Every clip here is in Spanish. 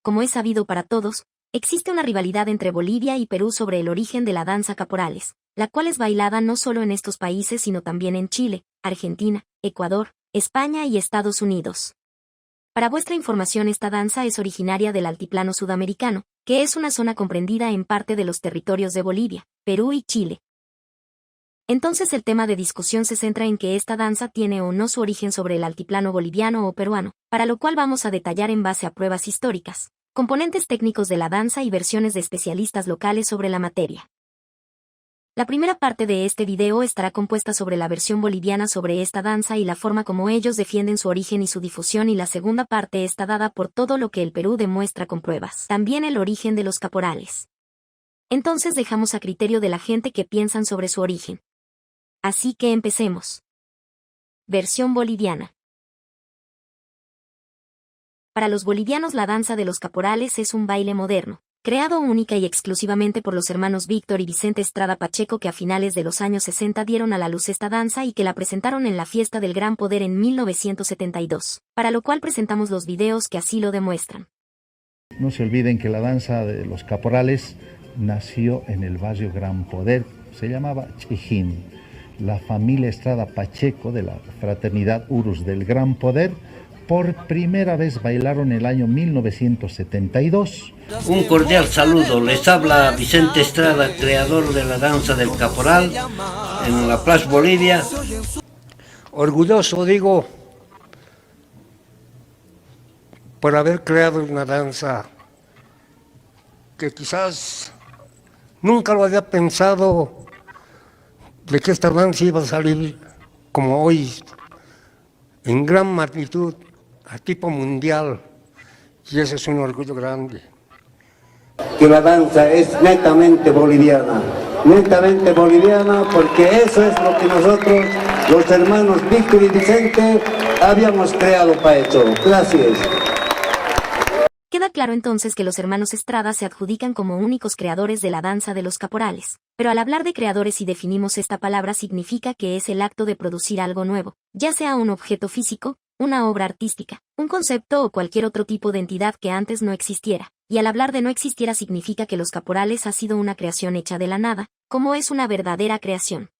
como es sabido para todos, existe una rivalidad entre Bolivia y Perú sobre el origen de la danza caporales, la cual es bailada no solo en estos países sino también en Chile, Argentina, Ecuador, España y Estados Unidos. Para vuestra información, esta danza es originaria del altiplano sudamericano, que es una zona comprendida en parte de los territorios de Bolivia, Perú y Chile. Entonces el tema de discusión se centra en que esta danza tiene o no su origen sobre el altiplano boliviano o peruano, para lo cual vamos a detallar en base a pruebas históricas, componentes técnicos de la danza y versiones de especialistas locales sobre la materia. La primera parte de este video estará compuesta sobre la versión boliviana sobre esta danza y la forma como ellos defienden su origen y su difusión, y la segunda parte está dada por todo lo que el Perú demuestra con pruebas, también el origen de los caporales. Entonces dejamos a criterio de la gente que piensan sobre su origen. Así que empecemos. Versión boliviana. Para los bolivianos, la danza de los caporales es un baile moderno, creado única y exclusivamente por los hermanos Víctor y Vicente Estrada Pacheco, que a finales de los años 60 dieron a la luz esta danza y que la presentaron en la Fiesta del Gran Poder en 1972, para lo cual presentamos los videos que así lo demuestran. No se olviden que la danza de los caporales nació en el barrio Gran Poder, se llamaba Chijín. La familia Estrada Pacheco de la fraternidad Urus del Gran Poder por primera vez bailaron en el año 1972. Un cordial saludo, les habla Vicente Estrada, creador de la danza del caporal en La Plaza Bolivia. Orgulloso, digo, por haber creado una danza que quizás nunca lo había pensado, de que esta danza iba a salir como hoy, en gran magnitud, a tipo mundial, y ese es un orgullo grande. Que la danza es netamente boliviana, porque eso es lo que nosotros, los hermanos Víctor y Vicente, habíamos creado para eso. Gracias. Queda claro entonces que los hermanos Estrada se adjudican como únicos creadores de la danza de los caporales, pero al hablar de creadores y definimos esta palabra significa que es el acto de producir algo nuevo, ya sea un objeto físico, una obra artística, un concepto o cualquier otro tipo de entidad que antes no existiera, y al hablar de no existiera significa que los caporales ha sido una creación hecha de la nada, como es una verdadera creación.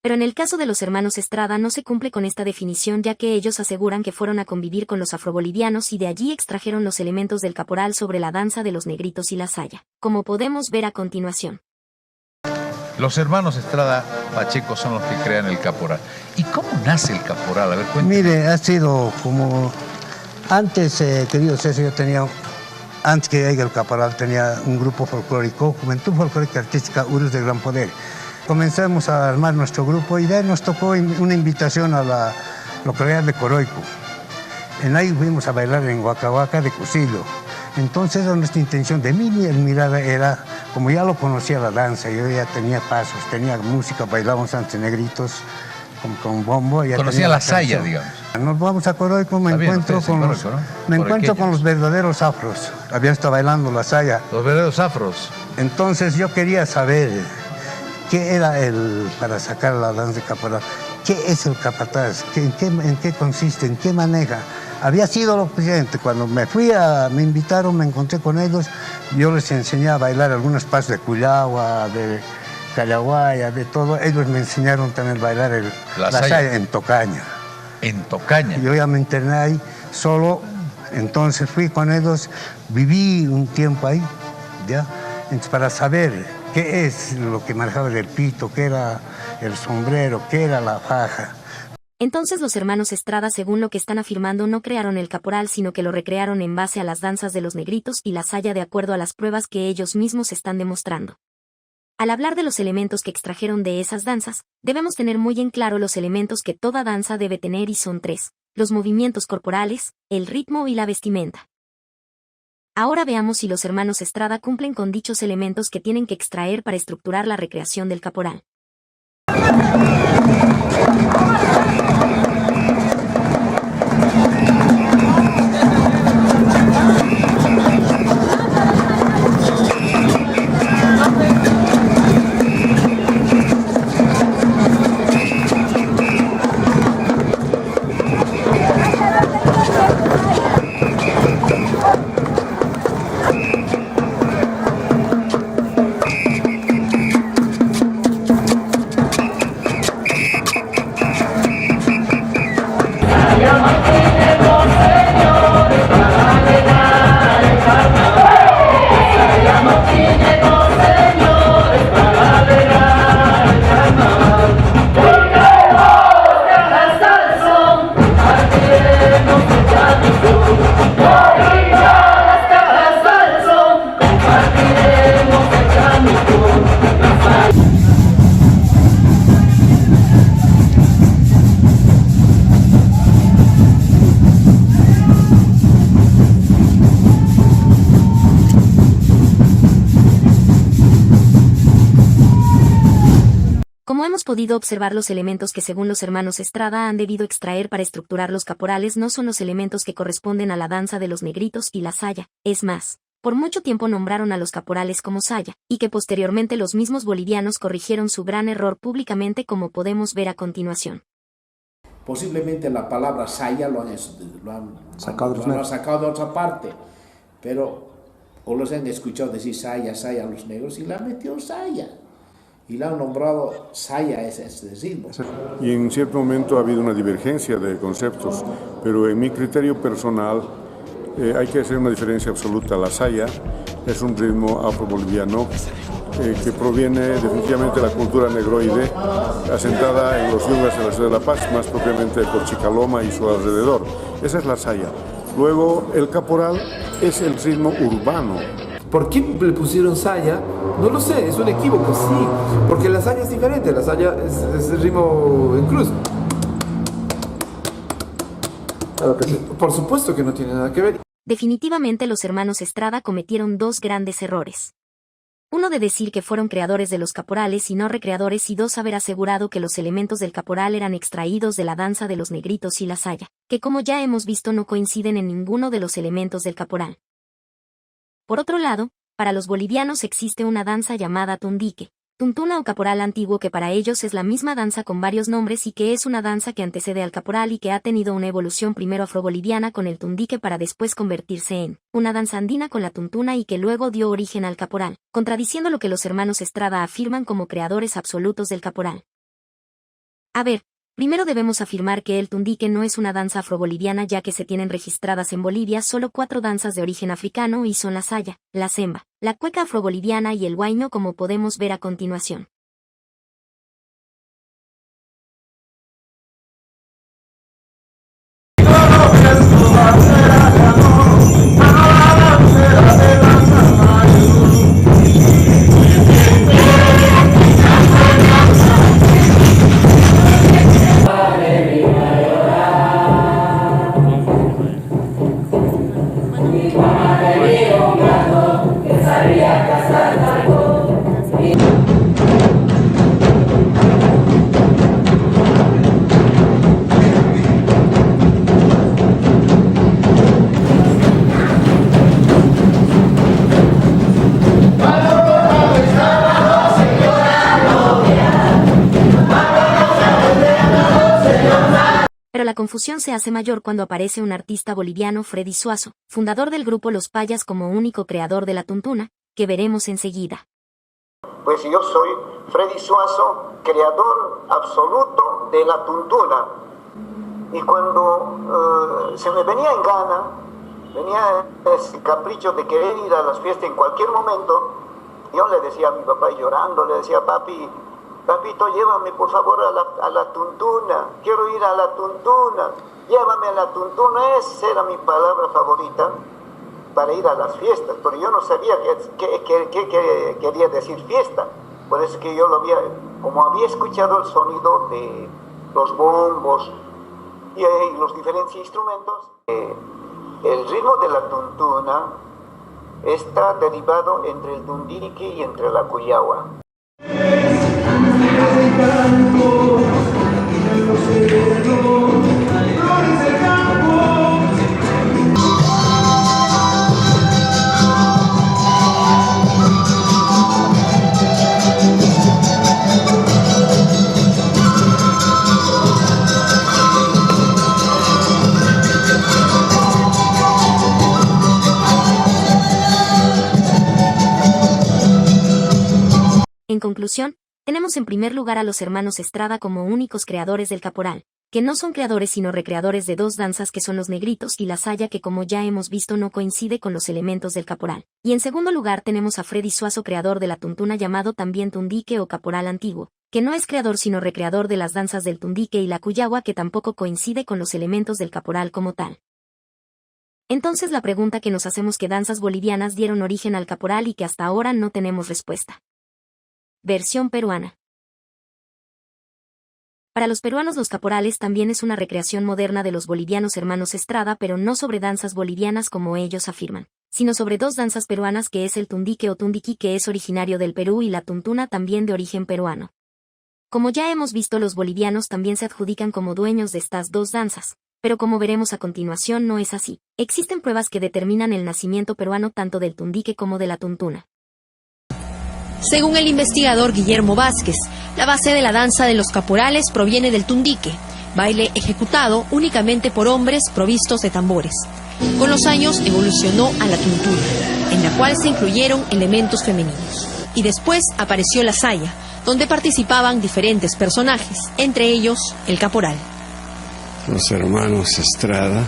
Pero en el caso de los hermanos Estrada no se cumple con esta definición, ya que ellos aseguran que fueron a convivir con los afrobolivianos y de allí extrajeron los elementos del caporal sobre la danza de los negritos y la saya, como podemos ver a continuación. Los hermanos Estrada Pacheco son los que crean el caporal. ¿Y cómo nace el caporal? A ver, cuéntame. Mire, ha sido como... Antes, querido César, yo tenía... Antes que llegue el caporal tenía un grupo folclórico, Juventud Folclórica Artística Urus del Gran Poder. Comenzamos a armar nuestro grupo y de ahí nos tocó una invitación a la localidad de Coroico. En ahí fuimos a bailar en Huacahuaca de Cusillo. Entonces nuestra intención de mi mirada era, como ya lo conocía la danza, yo ya tenía pasos, tenía música, bailábamos antes negritos con bombo. Ya conocía la saya, digamos. Nos vamos a Coroico, me encuentro con los verdaderos afros. Habían estado bailando la saya. Los verdaderos afros. Entonces yo quería saber qué era para sacar la danza de caporal. ¿Qué es el capataz? ¿En qué consiste? ¿En qué maneja? Había sido lo suficiente. Cuando me invitaron, me encontré con ellos. Yo les enseñé a bailar algunos pasos de Cuyagua, de Callaguaya, de todo. Ellos me enseñaron también a bailar la saya en Tocaña. En Tocaña. Yo ya me interné ahí solo. Entonces fui con ellos, viví un tiempo ahí, ¿ya? Entonces, para saber qué es lo que manejaba el pito, qué era el sombrero, qué era la faja. Entonces los hermanos Estrada, según lo que están afirmando, no crearon el caporal, sino que lo recrearon en base a las danzas de los negritos y la saya de acuerdo a las pruebas que ellos mismos están demostrando. Al hablar de los elementos que extrajeron de esas danzas, debemos tener muy en claro los elementos que toda danza debe tener, y son tres: los movimientos corporales, el ritmo y la vestimenta. Ahora veamos si los hermanos Estrada cumplen con dichos elementos que tienen que extraer para estructurar la recreación del caporal. Como hemos podido observar, los elementos que según los hermanos Estrada han debido extraer para estructurar los caporales no son los elementos que corresponden a la danza de los negritos y la saya, es más, por mucho tiempo nombraron a los caporales como saya, y que posteriormente los mismos bolivianos corrigieron su gran error públicamente, como podemos ver a continuación. Posiblemente la palabra saya lo han sacado de otra parte, pero o los han escuchado decir saya, saya a los negros y la han metido saya. Y la han nombrado saya ese ritmo. Y en cierto momento ha habido una divergencia de conceptos, pero en mi criterio personal hay que hacer una diferencia absoluta. La saya es un ritmo afroboliviano que proviene definitivamente de la cultura negroide, asentada en los yungas de la ciudad de La Paz, más propiamente de Cochicaloma y su alrededor. Esa es la saya. Luego, el caporal es el ritmo urbano. ¿Por qué le pusieron saya? No lo sé, es un equívoco, sí. Porque la saya es diferente, la saya es el ritmo en cruz. Por supuesto que no tiene nada que ver. Definitivamente los hermanos Estrada cometieron dos grandes errores. Uno, de decir que fueron creadores de los caporales y no recreadores, y dos, haber asegurado que los elementos del caporal eran extraídos de la danza de los negritos y la saya, que como ya hemos visto no coinciden en ninguno de los elementos del caporal. Por otro lado, para los bolivianos existe una danza llamada tundique, tuntuna o caporal antiguo, que para ellos es la misma danza con varios nombres, y que es una danza que antecede al caporal y que ha tenido una evolución primero afroboliviana con el tundique para después convertirse en una danza andina con la tuntuna y que luego dio origen al caporal, contradiciendo lo que los hermanos Estrada afirman como creadores absolutos del caporal. A ver, primero debemos afirmar que el tundique no es una danza afroboliviana, ya que se tienen registradas en Bolivia solo 4 danzas de origen africano y son la saya, la semba, la cueca afroboliviana y el huayno, como podemos ver a continuación. Pero la confusión se hace mayor cuando aparece un artista boliviano, Freddy Suazo, fundador del grupo Los Payas, como único creador de la tuntuna, que veremos enseguida. Pues yo soy Freddy Suazo, creador absoluto de la tuntuna. Y cuando se me venía en gana, venía ese capricho de querer ir a las fiestas en cualquier momento, yo le decía a mi papá, llorando, le decía: papito, llévame por favor a la tuntuna, quiero ir a la tuntuna, llévame a la tuntuna. Esa era mi palabra favorita para ir a las fiestas, pero yo no sabía qué quería decir fiesta. Por eso que yo como había escuchado el sonido de los bombos y los diferentes instrumentos, el ritmo de la tuntuna está derivado entre el tundique y entre la cuyagua. En conclusión, tenemos en primer lugar a los hermanos Estrada como únicos creadores del caporal, que no son creadores sino recreadores de dos danzas que son los negritos y la saya, que como ya hemos visto no coincide con los elementos del caporal. Y en segundo lugar tenemos a Freddy Suazo, creador de la tuntuna, llamado también tundique o caporal antiguo, que no es creador sino recreador de las danzas del tundique y la cuyagua, que tampoco coincide con los elementos del caporal como tal. Entonces la pregunta que nos hacemos: ¿qué danzas bolivianas dieron origen al caporal? Y que hasta ahora no tenemos respuesta. Versión peruana. Para los peruanos los caporales también es una recreación moderna de los bolivianos hermanos Estrada, pero no sobre danzas bolivianas como ellos afirman, sino sobre dos danzas peruanas, que es el tundique o tundiqui, que es originario del Perú, y la tuntuna, también de origen peruano. Como ya hemos visto, los bolivianos también se adjudican como dueños de estas dos danzas, pero como veremos a continuación no es así. Existen pruebas que determinan el nacimiento peruano tanto del tundique como de la tuntuna. Según el investigador Guillermo Vázquez, la base de la danza de los caporales proviene del tundique, baile ejecutado únicamente por hombres provistos de tambores. Con los años evolucionó a la tuntuna, en la cual se incluyeron elementos femeninos. Y después apareció la saya, donde participaban diferentes personajes, entre ellos el caporal. Los hermanos Estrada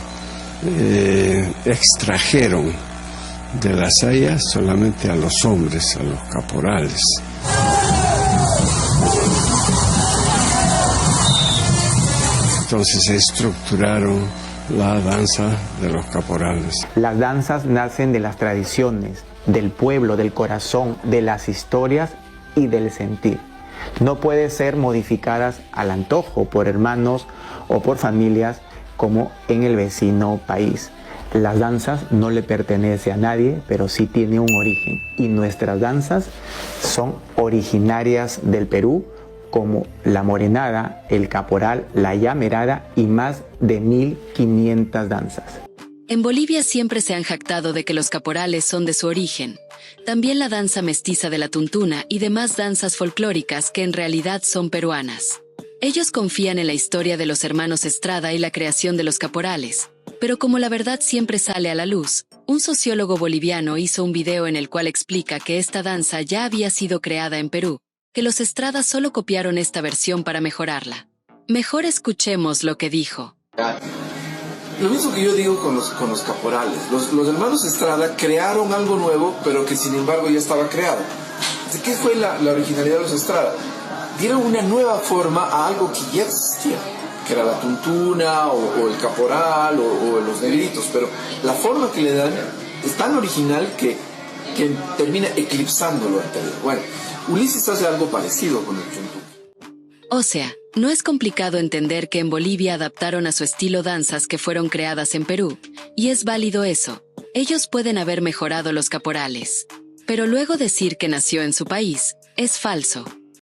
extrajeron de la saya solamente a los hombres, a los caporales. Entonces se estructuraron la danza de los caporales. Las danzas nacen de las tradiciones, del pueblo, del corazón, de las historias y del sentir. No pueden ser modificadas al antojo por hermanos o por familias como en el vecino país. Las danzas no le pertenecen a nadie, pero sí tienen un origen. Y nuestras danzas son originarias del Perú, como la morenada, el caporal, la llamerada y más de 1500 danzas. En Bolivia siempre se han jactado de que los caporales son de su origen. También la danza mestiza de la tuntuna y demás danzas folclóricas que en realidad son peruanas. Ellos confían en la historia de los hermanos Estrada y la creación de los caporales. Pero como la verdad siempre sale a la luz, un sociólogo boliviano hizo un video en el cual explica que esta danza ya había sido creada en Perú, que los Estrada solo copiaron esta versión para mejorarla. Mejor escuchemos lo que dijo. Lo mismo que yo digo con los caporales. Los hermanos Estrada crearon algo nuevo, pero que sin embargo ya estaba creado. ¿Qué fue la originalidad de los Estrada? Dieron una nueva forma a algo que ya existía, que era la tuntuna o el caporal o los negritos, pero la forma que le dan es tan original que termina eclipsando lo anterior. Bueno, Ulises hace algo parecido con el tuntuque. O sea, no es complicado entender que en Bolivia adaptaron a su estilo danzas que fueron creadas en Perú, y es válido eso. Ellos pueden haber mejorado los caporales, pero luego decir que nació en su país es falso.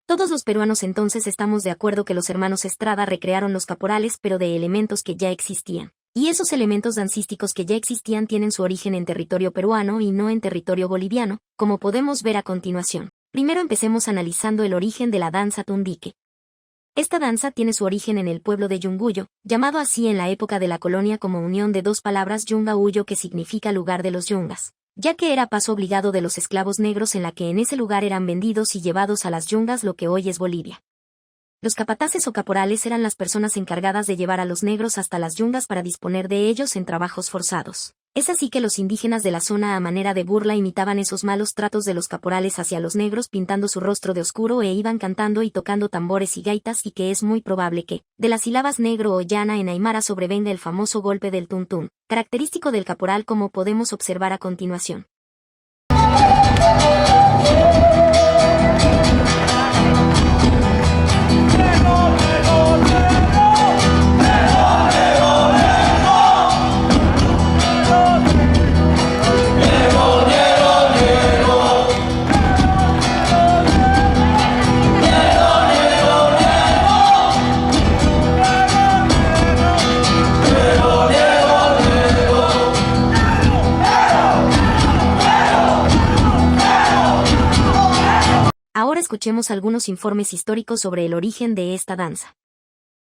Todos los peruanos entonces estamos de acuerdo que los hermanos Estrada recrearon los caporales, pero de elementos que ya existían. Y esos elementos dancísticos que ya existían tienen su origen en territorio peruano y no en territorio boliviano, como podemos ver a continuación. Primero empecemos analizando el origen de la danza tundique. Esta danza tiene su origen en el pueblo de Yunguyo, llamado así en la época de la colonia como unión de dos palabras yunga-huyo, que significa lugar de los yungas, ya que era paso obligado de los esclavos negros en la que en ese lugar eran vendidos y llevados a las yungas, lo que hoy es Bolivia. Los capataces o caporales eran las personas encargadas de llevar a los negros hasta las yungas para disponer de ellos en trabajos forzados. Es así que los indígenas de la zona, a manera de burla, imitaban esos malos tratos de los caporales hacia los negros, pintando su rostro de oscuro, e iban cantando y tocando tambores y gaitas, y que es muy probable que, de las sílabas negro o llana en aymara, sobrevenga el famoso golpe del tuntún, característico del caporal, como podemos observar a continuación. Ahora escuchemos algunos informes históricos sobre el origen de esta danza.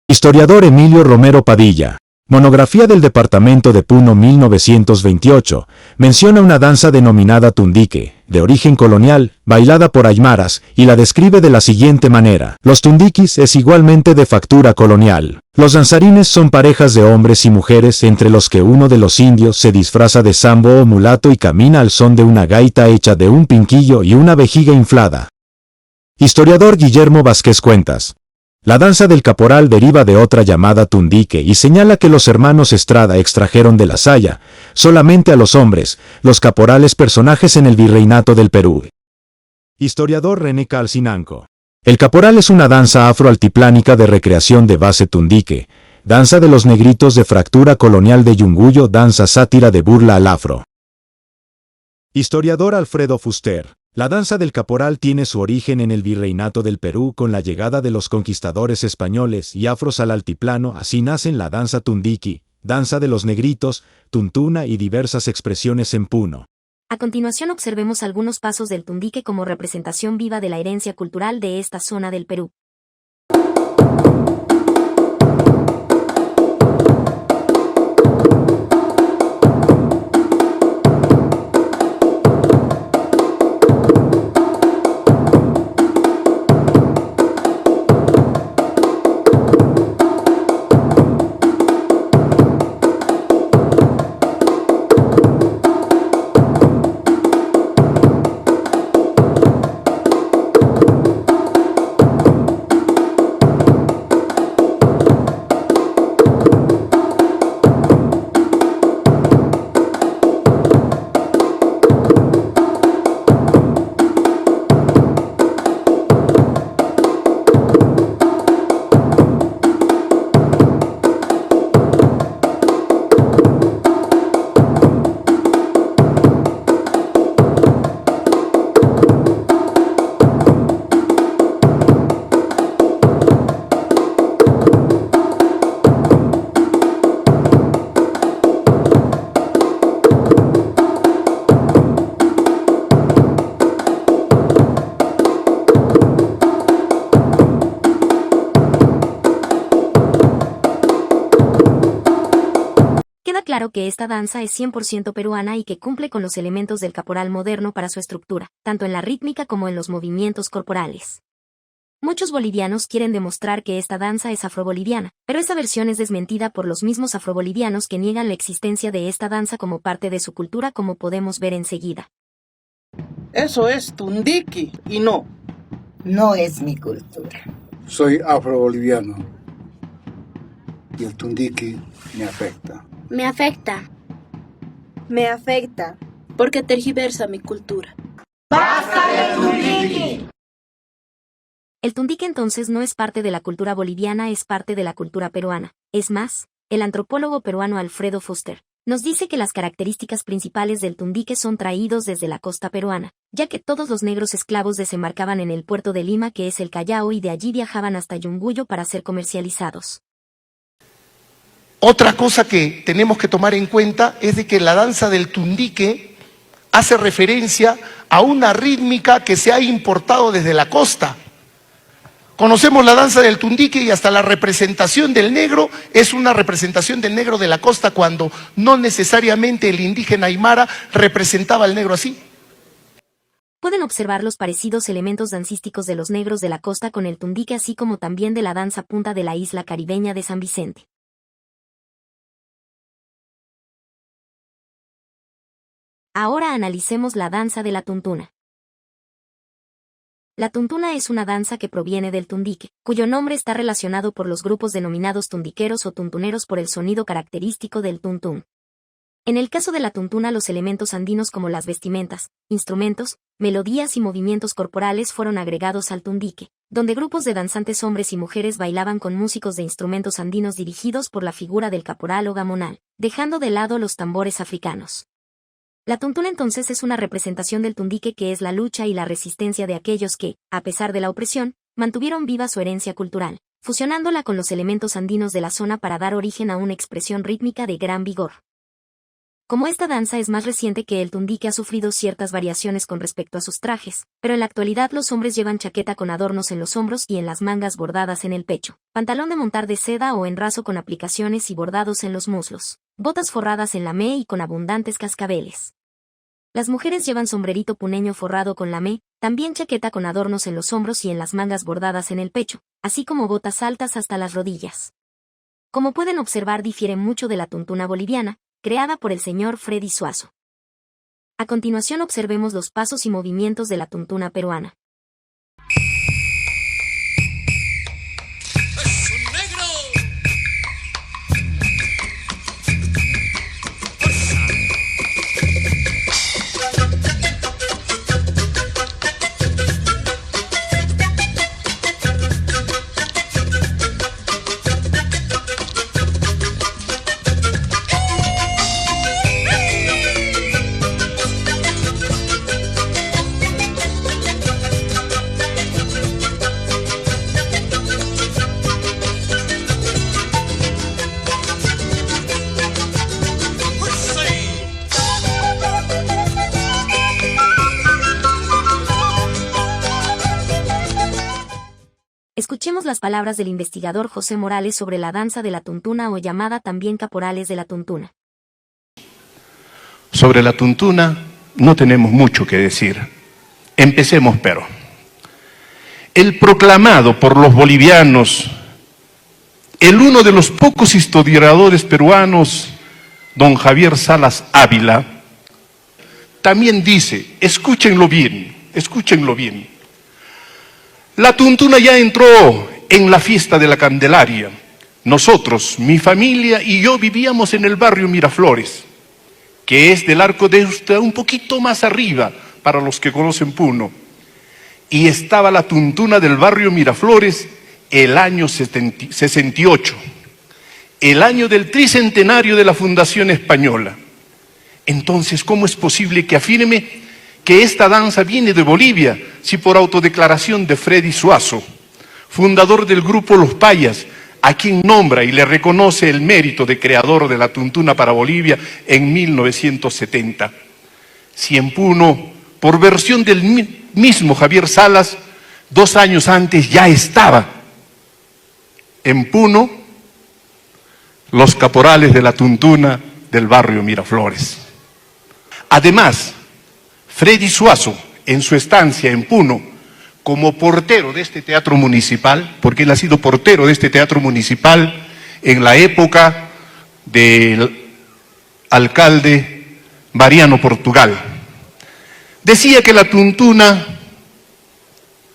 Historiador Emilio Romero Padilla, monografía del Departamento de Puno 1928, menciona una danza denominada tundique, de origen colonial, bailada por aymaras, y la describe de la siguiente manera. Los tundiquis es igualmente de factura colonial. Los danzarines son parejas de hombres y mujeres, entre los que uno de los indios se disfraza de sambo o mulato y camina al son de una gaita hecha de un pinquillo y una vejiga inflada. Historiador Guillermo Vázquez Cuentas. La danza del caporal deriva de otra llamada tundique y señala que los hermanos Estrada extrajeron de la saya solamente a los hombres, los caporales, personajes en el virreinato del Perú. Historiador René Calcinanco. El caporal es una danza afroaltiplánica de recreación de base tundique, danza de los negritos de fractura colonial de Yunguyo, danza sátira de burla al afro. Historiador Alfredo Fuster. La danza del caporal tiene su origen en el virreinato del Perú con la llegada de los conquistadores españoles y afros al altiplano. Así nacen la danza tundiqui, danza de los negritos, tuntuna y diversas expresiones en puno. A continuación observemos algunos pasos del tundique como representación viva de la herencia cultural de esta zona del Perú. Claro que esta danza es 100% peruana y que cumple con los elementos del caporal moderno para su estructura, tanto en la rítmica como en los movimientos corporales. Muchos bolivianos quieren demostrar que esta danza es afroboliviana, pero esa versión es desmentida por los mismos afrobolivianos que niegan la existencia de esta danza como parte de su cultura, como podemos ver enseguida. Eso es tundiqui y no es mi cultura. Soy afroboliviano y el tundiqui me afecta. Me afecta. Me afecta. Porque tergiversa mi cultura. ¡Basta del tundiqui! El tundique entonces no es parte de la cultura boliviana, es parte de la cultura peruana. Es más, el antropólogo peruano Alfredo Fuster nos dice que las características principales del tundique son traídos desde la costa peruana, ya que todos los negros esclavos desembarcaban en el puerto de Lima, que es el Callao, y de allí viajaban hasta Yunguyo para ser comercializados. Otra cosa que tenemos que tomar en cuenta es de que la danza del tundique hace referencia a una rítmica que se ha importado desde la costa. Conocemos la danza del tundique y hasta la representación del negro es una representación del negro de la costa, cuando no necesariamente el indígena aymara representaba al negro así. Pueden observar los parecidos elementos dancísticos de los negros de la costa con el tundique, así como también de la danza punta de la isla caribeña de San Vicente. Ahora analicemos la danza de la tuntuna. La tuntuna es una danza que proviene del tundique, cuyo nombre está relacionado por los grupos denominados tundiqueros o tuntuneros por el sonido característico del tuntún. En el caso de la tuntuna, los elementos andinos como las vestimentas, instrumentos, melodías y movimientos corporales fueron agregados al tundique, donde grupos de danzantes hombres y mujeres bailaban con músicos de instrumentos andinos dirigidos por la figura del caporal o gamonal, dejando de lado los tambores africanos. La tuntuna entonces es una representación del tundique, que es la lucha y la resistencia de aquellos que, a pesar de la opresión, mantuvieron viva su herencia cultural, fusionándola con los elementos andinos de la zona para dar origen a una expresión rítmica de gran vigor. Como esta danza es más reciente que el tundique, ha sufrido ciertas variaciones con respecto a sus trajes, pero en la actualidad los hombres llevan chaqueta con adornos en los hombros y en las mangas bordadas en el pecho, pantalón de montar de seda o en raso con aplicaciones y bordados en los muslos, botas forradas en lamé y con abundantes cascabeles. Las mujeres llevan sombrerito puneño forrado con lamé, también chaqueta con adornos en los hombros y en las mangas bordadas en el pecho, así como botas altas hasta las rodillas. Como pueden observar, difiere mucho de la tuntuna boliviana, creada por el señor Freddy Suazo. A continuación observemos los pasos y movimientos de la tuntuna peruana. Escuchemos las palabras del investigador José Morales sobre la danza de la tuntuna o llamada también caporales de la tuntuna. Sobre la tuntuna no tenemos mucho que decir. Empecemos, pero. El proclamado por los bolivianos, uno de los pocos historiadores peruanos, don Javier Salas Ávila, también dice, escúchenlo bien, la tuntuna ya entró en la fiesta de la Candelaria. Nosotros, mi familia y yo vivíamos en el barrio Miraflores, que es del Arco de Usted un poquito más arriba, para los que conocen Puno. Y estaba la tuntuna del barrio Miraflores el año 68, el año del tricentenario de la Fundación Española. Entonces, ¿cómo es posible que afirme que esta danza viene de Bolivia, si por autodeclaración de Freddy Suazo, fundador del grupo Los Payas, a quien nombra y le reconoce el mérito de creador de la tuntuna para Bolivia en 1970? Si en Puno, por versión del mismo Javier Salas, 2 años antes ya estaba en Puno los caporales de la tuntuna del barrio Miraflores. Además, Freddy Suazo, en su estancia en Puno, como portero de este teatro municipal, porque él ha sido portero de este teatro municipal en la época del alcalde Mariano Portugal, decía que la tuntuna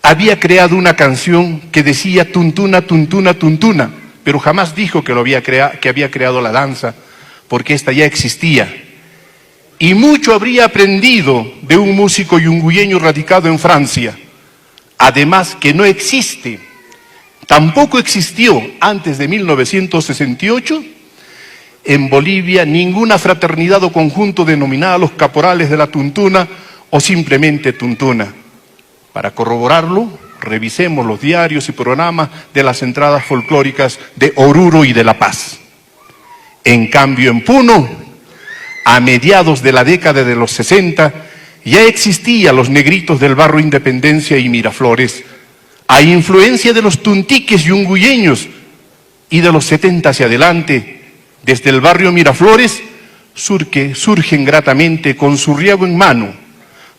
había creado una canción que decía tuntuna, tuntuna, tuntuna, pero jamás dijo que había creado la danza, porque esta ya existía. Y mucho habría aprendido de un músico yunguyeño radicado en Francia. Además que no existe, tampoco existió antes de 1968 en Bolivia ninguna fraternidad o conjunto denominada los caporales de la tuntuna o simplemente tuntuna. Para corroborarlo, revisemos los diarios y programas de las entradas folclóricas de Oruro y de La Paz. En cambio, en Puno, a mediados de la década de los 60, ya existían los negritos del barrio Independencia y Miraflores, a influencia de los tuntiques yunguyeños, y de los 70 hacia adelante, desde el barrio Miraflores, surgen gratamente con su riego en mano,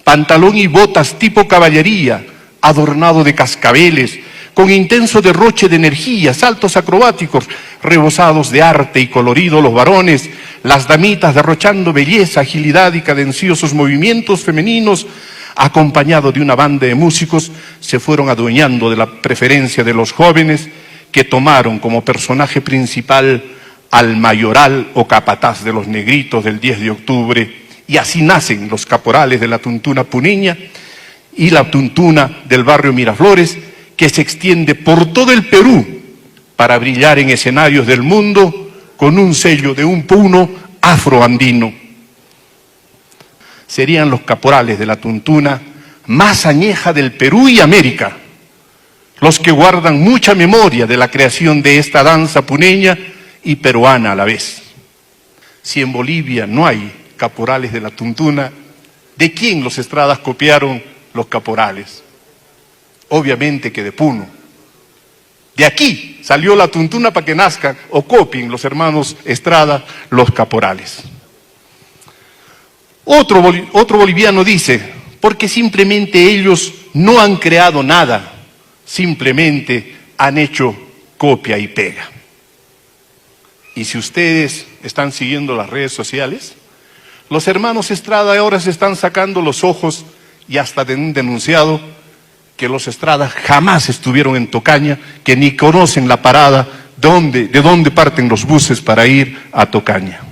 pantalón y botas tipo caballería, adornado de cascabeles, con intenso derroche de energía, saltos acrobáticos, rebosados de arte y colorido los varones, las damitas derrochando belleza, agilidad y cadenciosos movimientos femeninos, acompañado de una banda de músicos, se fueron adueñando de la preferencia de los jóvenes que tomaron como personaje principal al mayoral o capataz de los negritos del 10 de octubre, y así nacen los caporales de la tuntuna puneña y la tuntuna del barrio Miraflores, que se extiende por todo el Perú para brillar en escenarios del mundo con un sello de un Puno afroandino. Serían los caporales de la tuntuna más añeja del Perú y América, los que guardan mucha memoria de la creación de esta danza puneña y peruana a la vez. Si en Bolivia no hay caporales de la tuntuna, ¿de quién los Estradas copiaron los caporales? Obviamente que de Puno. De aquí salió la tuntuna para que nazcan o copien los hermanos Estrada los caporales. Otro boliviano dice, porque simplemente ellos no han creado nada, simplemente han hecho copia y pega. Y si ustedes están siguiendo las redes sociales, los hermanos Estrada ahora se están sacando los ojos y hasta han denunciado que los Estrada jamás estuvieron en Tocaña, que ni conocen la parada de dónde parten los buses para ir a Tocaña.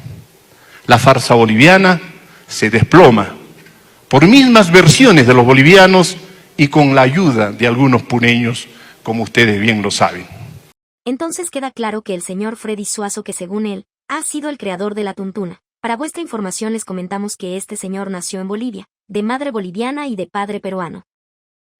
La farsa boliviana se desploma por mismas versiones de los bolivianos y con la ayuda de algunos puneños, como ustedes bien lo saben. Entonces queda claro que el señor Freddy Suazo, que según él, ha sido el creador de la tuntuna. Para vuestra información les comentamos que este señor nació en Bolivia, de madre boliviana y de padre peruano.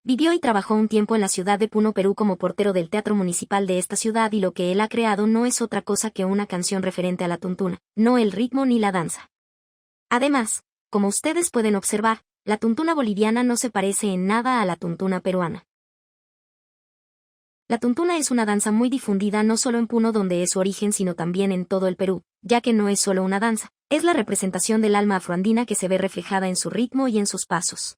Vivió y trabajó un tiempo en la ciudad de Puno, Perú, como portero del teatro municipal de esta ciudad, y lo que él ha creado no es otra cosa que una canción referente a la tuntuna, no el ritmo ni la danza. Además, como ustedes pueden observar, la tuntuna boliviana no se parece en nada a la tuntuna peruana. La tuntuna es una danza muy difundida no solo en Puno donde es su origen sino también en todo el Perú, ya que no es solo una danza, es la representación del alma afroandina que se ve reflejada en su ritmo y en sus pasos.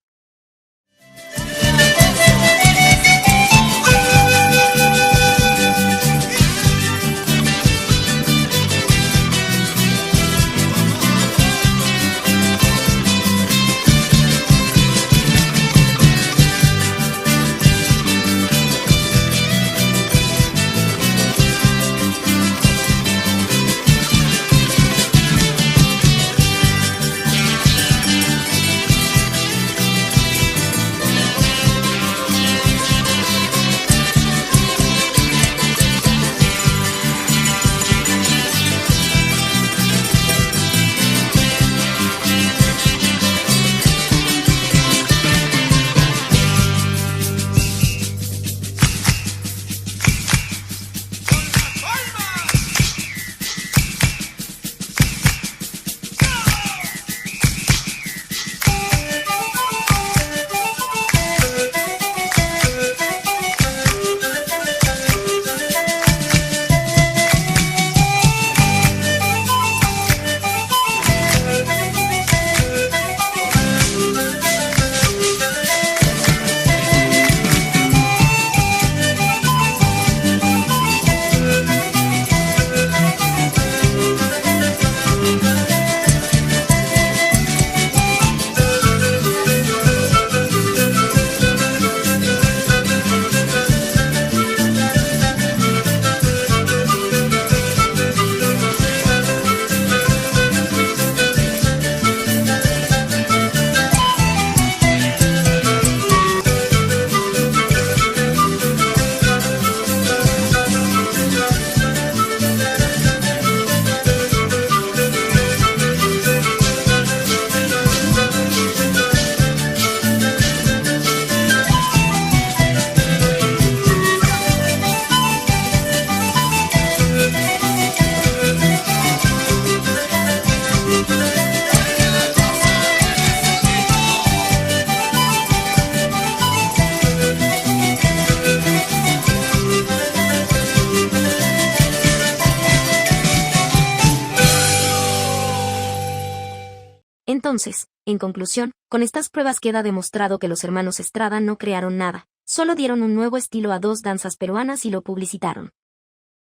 Entonces, en conclusión, con estas pruebas queda demostrado que los hermanos Estrada no crearon nada, solo dieron un nuevo estilo a dos danzas peruanas y lo publicitaron.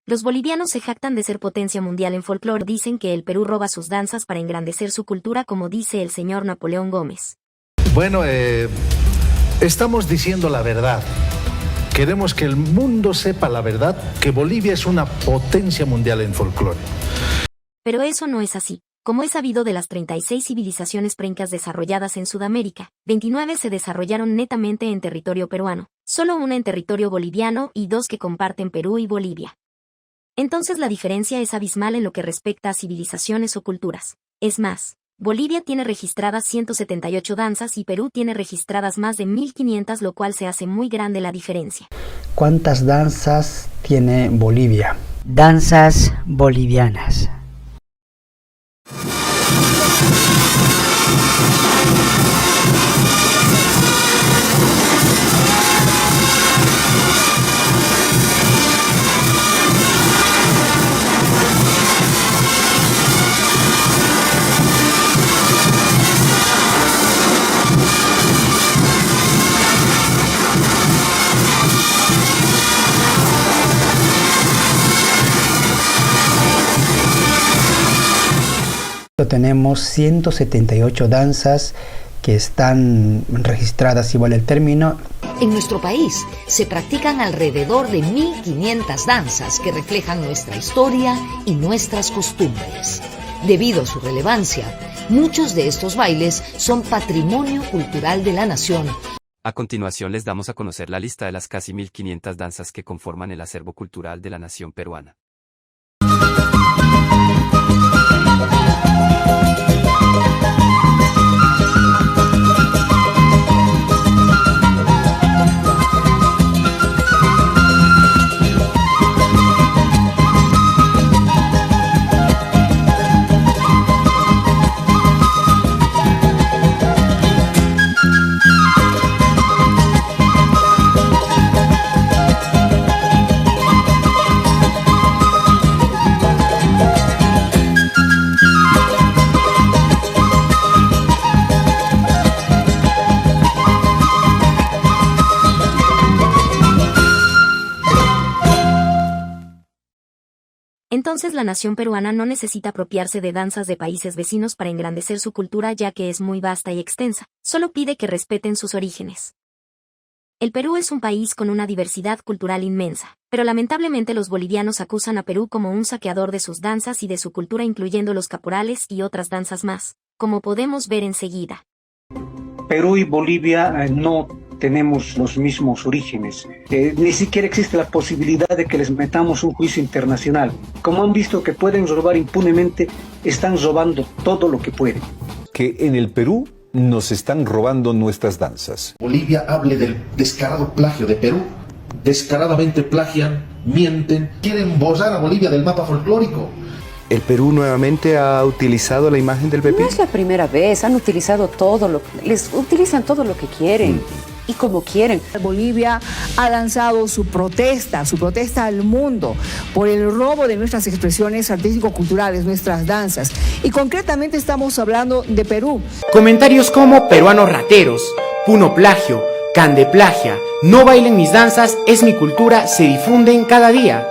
Los bolivianos se jactan de ser potencia mundial en folclore, dicen que el Perú roba sus danzas para engrandecer su cultura, como dice el señor Napoleón Gómez. Bueno, estamos diciendo la verdad. Queremos que el mundo sepa la verdad, que Bolivia es una potencia mundial en folclore. Pero eso no es así. Como es sabido, de las 36 civilizaciones preincas desarrolladas en Sudamérica, 29 se desarrollaron netamente en territorio peruano, solo una en territorio boliviano y 2 que comparten Perú y Bolivia. Entonces la diferencia es abismal en lo que respecta a civilizaciones o culturas. Es más, Bolivia tiene registradas 178 danzas y Perú tiene registradas más de 1500, lo cual se hace muy grande la diferencia. ¿Cuántas danzas tiene Bolivia? Danzas bolivianas. Tenemos 178 danzas que están registradas, igual el término. En nuestro país se practican alrededor de 1500 danzas que reflejan nuestra historia y nuestras costumbres. Debido a su relevancia, muchos de estos bailes son patrimonio cultural de la nación. A continuación les damos a conocer la lista de las casi 1500 danzas que conforman el acervo cultural de la nación peruana. Entonces la nación peruana no necesita apropiarse de danzas de países vecinos para engrandecer su cultura, ya que es muy vasta y extensa, solo pide que respeten sus orígenes. El Perú es un país con una diversidad cultural inmensa, pero lamentablemente los bolivianos acusan a Perú como un saqueador de sus danzas y de su cultura, incluyendo los caporales y otras danzas más, como podemos ver enseguida. Perú y Bolivia no tenemos los mismos orígenes. Ni siquiera existe la posibilidad de que les metamos un juicio internacional. Como han visto que pueden robar impunemente, están robando todo lo que pueden. Que en el Perú nos están robando nuestras danzas. Bolivia hable del descarado plagio de Perú. Descaradamente plagian, mienten, quieren borrar a Bolivia del mapa folclórico. ¿El Perú nuevamente ha utilizado la imagen del pepín? No es la primera vez, han utilizado les utilizan todo lo que quieren. Y como quieren. Bolivia ha lanzado su protesta al mundo por el robo de nuestras expresiones artístico-culturales, nuestras danzas. Y concretamente estamos hablando de Perú. Comentarios como peruanos rateros, puno plagio, candeplagia, no bailen mis danzas, es mi cultura, se difunden cada día.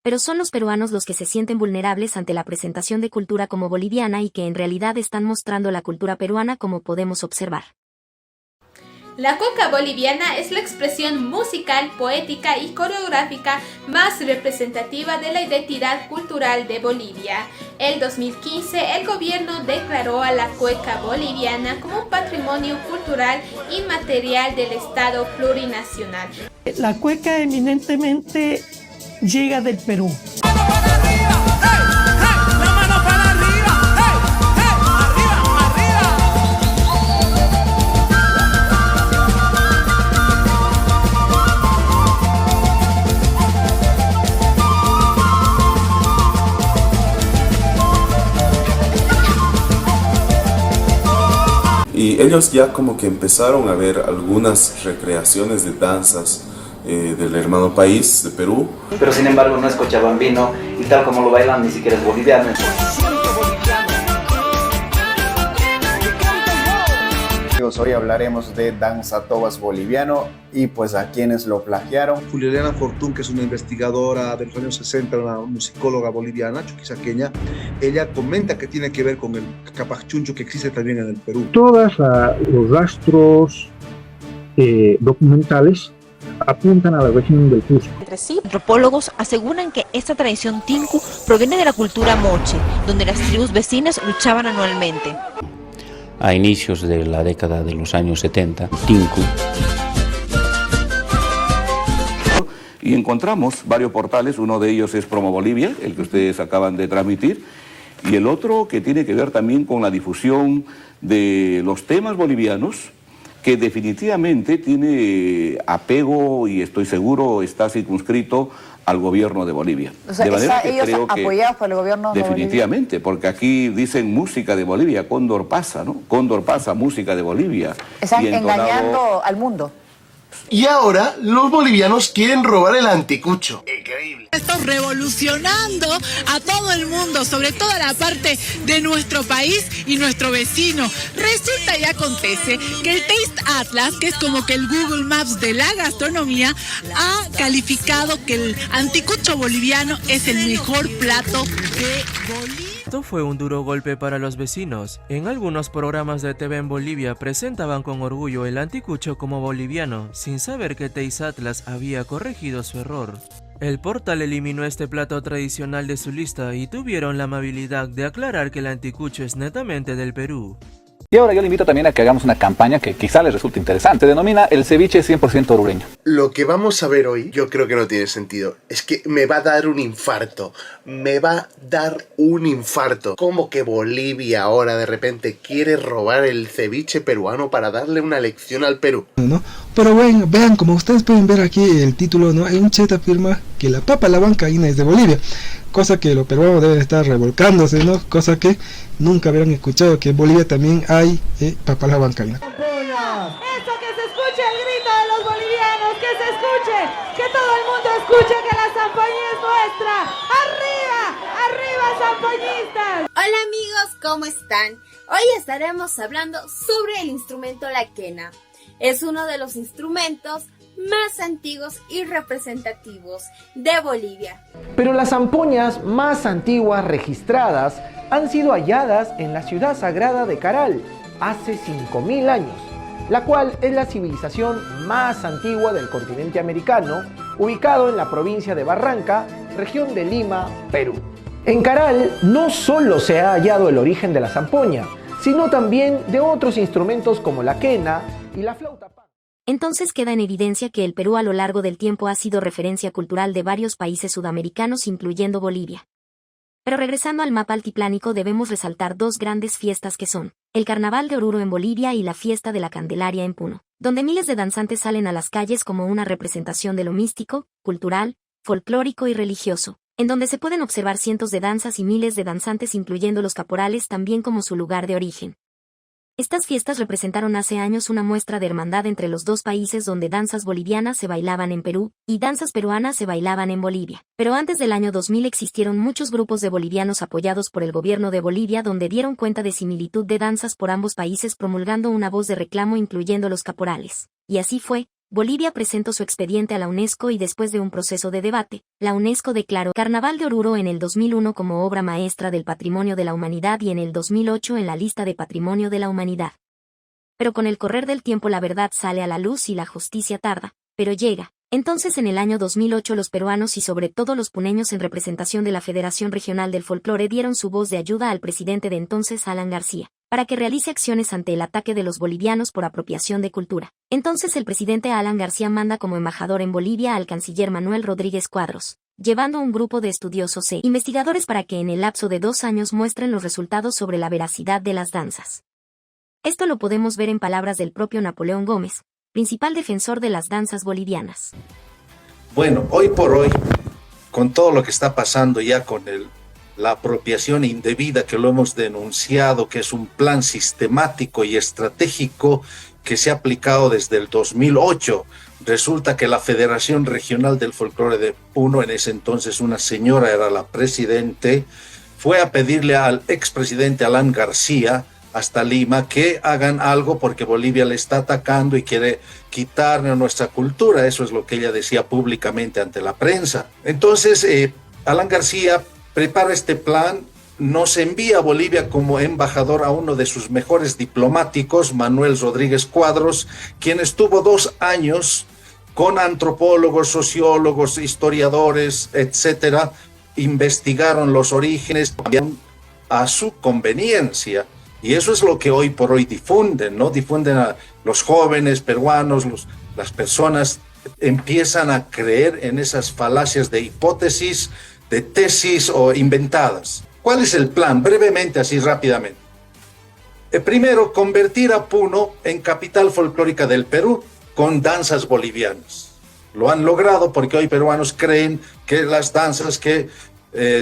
Pero son los peruanos los que se sienten vulnerables ante la presentación de cultura como boliviana y que en realidad están mostrando la cultura peruana, como podemos observar. La cueca boliviana es la expresión musical, poética y coreográfica más representativa de la identidad cultural de Bolivia. En 2015, el gobierno declaró a la cueca boliviana como un patrimonio cultural inmaterial del Estado plurinacional. La cueca eminentemente llega del Perú. Y ellos ya como que empezaron a ver algunas recreaciones de danzas del hermano país de Perú. Pero sin embargo no es cochabambino y tal como lo bailan ni siquiera es boliviano. Hoy hablaremos de danza tobas boliviano y pues a quienes lo plagiaron. Juliana Fortún, que es una investigadora de los años 60, una musicóloga boliviana, chuquisaqueña, ella comenta que tiene que ver con el capachuncho que existe también en el Perú. Todos los rastros documentales apuntan a la región del Cusco. Entre sí, antropólogos aseguran que esta tradición tinku proviene de la cultura moche, donde las tribus vecinas luchaban anualmente. A inicios de la década de los años 70, tinku. Y encontramos varios portales, uno de ellos es Promo Bolivia, el que ustedes acaban de transmitir, y el otro que tiene que ver también con la difusión de los temas bolivianos, que definitivamente tiene apego y estoy seguro está circunscrito al gobierno de Bolivia. O sea, de manera que ellos creo apoyados por el gobierno de Bolivia. Definitivamente, porque aquí dicen música de Bolivia, Cóndor pasa, ¿no? Cóndor pasa, música de Bolivia. Están engañando al mundo. Y ahora los bolivianos quieren robar el anticucho. Increíble. Esto revolucionando a todo el mundo, sobre todo a la parte de nuestro país y nuestro vecino. Resulta y acontece que el Taste Atlas, que es como que el Google Maps de la gastronomía, ha calificado que el anticucho boliviano es el mejor plato de Bolivia. Esto fue un duro golpe para los vecinos. En algunos programas de TV en Bolivia presentaban con orgullo el anticucho como boliviano, sin saber que Taste Atlas había corregido su error. El portal eliminó este plato tradicional de su lista y tuvieron la amabilidad de aclarar que el anticucho es netamente del Perú. Y ahora yo le invito también a que hagamos una campaña que quizá les resulte interesante. Se denomina el ceviche 100% orureño. Lo que vamos a ver hoy, yo creo que no tiene sentido. Es que me va a dar un infarto. Me va a dar un infarto. ¿Cómo que Bolivia ahora de repente quiere robar el ceviche peruano para darle una lección al Perú? ¿No? Pero bueno, vean, como ustedes pueden ver aquí el título, ¿no? Hay un chet afirma que la papa la huancaína es de Bolivia. Cosa que los peruanos deben estar revolcándose, ¿no? Cosa que nunca habían escuchado, que en Bolivia también hay papa la huancaína. Eso, que se escuche el grito de los bolivianos, que se escuche, que todo el mundo escuche que la zampoña es nuestra. ¡Arriba! ¡Arriba, zampoñistas! Hola amigos, ¿cómo están? Hoy estaremos hablando sobre el instrumento la quena. Es uno de los instrumentos más antiguos y representativos de Bolivia. Pero las zampoñas más antiguas registradas han sido halladas en la ciudad sagrada de Caral hace 5000 años, la cual es la civilización más antigua del continente americano, ubicado en la provincia de Barranca, región de Lima, Perú. En Caral no solo se ha hallado el origen de la zampoña, sino también de otros instrumentos como la quena y la flauta. Entonces queda en evidencia que el Perú a lo largo del tiempo ha sido referencia cultural de varios países sudamericanos, incluyendo Bolivia. Pero regresando al mapa altiplánico, debemos resaltar dos grandes fiestas que son el Carnaval de Oruro en Bolivia y la Fiesta de la Candelaria en Puno, donde miles de danzantes salen a las calles como una representación de lo místico, cultural, folclórico y religioso, en donde se pueden observar cientos de danzas y miles de danzantes, incluyendo los caporales, también como su lugar de origen. Estas fiestas representaron hace años una muestra de hermandad entre los dos países, donde danzas bolivianas se bailaban en Perú y danzas peruanas se bailaban en Bolivia. Pero antes del año 2000 existieron muchos grupos de bolivianos apoyados por el gobierno de Bolivia, donde dieron cuenta de similitud de danzas por ambos países, promulgando una voz de reclamo incluyendo los caporales. Y así fue. Bolivia presentó su expediente a la UNESCO y después de un proceso de debate, la UNESCO declaró Carnaval de Oruro en el 2001 como obra maestra del Patrimonio de la Humanidad y en el 2008 en la lista de Patrimonio de la Humanidad. Pero con el correr del tiempo la verdad sale a la luz y la justicia tarda, pero llega. Entonces en el año 2008 los peruanos y sobre todo los puneños en representación de la Federación Regional del Folclore dieron su voz de ayuda al presidente de entonces, Alan García, para que realice acciones ante el ataque de los bolivianos por apropiación de cultura. Entonces el presidente Alan García manda como embajador en Bolivia al canciller Manuel Rodríguez Cuadros, llevando un grupo de estudiosos e investigadores para que en el lapso de 2 años muestren los resultados sobre la veracidad de las danzas. Esto lo podemos ver en palabras del propio Napoleón Gómez, principal defensor de las danzas bolivianas. Bueno, hoy por hoy, con todo lo que está pasando ya con la apropiación indebida, que lo hemos denunciado, que es un plan sistemático y estratégico que se ha aplicado desde el 2008, resulta que la Federación Regional del Folclore de Puno, en ese entonces una señora era la presidente, fue a pedirle al expresidente Alan García hasta Lima que hagan algo porque Bolivia le está atacando y quiere quitarnos nuestra cultura. Eso es lo que ella decía públicamente ante la prensa. Entonces, Alan García prepara este plan, nos envía a Bolivia como embajador a uno de sus mejores diplomáticos, Manuel Rodríguez Cuadros, quien estuvo 2 años con antropólogos, sociólogos, historiadores, etcétera, investigaron los orígenes a su conveniencia. Y eso es lo que hoy por hoy difunden, ¿no? Difunden a los jóvenes peruanos, las personas empiezan a creer en esas falacias de hipótesis, de tesis o inventadas. ¿Cuál es el plan? Brevemente, así rápidamente. Primero, convertir a Puno en capital folclórica del Perú con danzas bolivianas. Lo han logrado porque hoy peruanos creen que las danzas que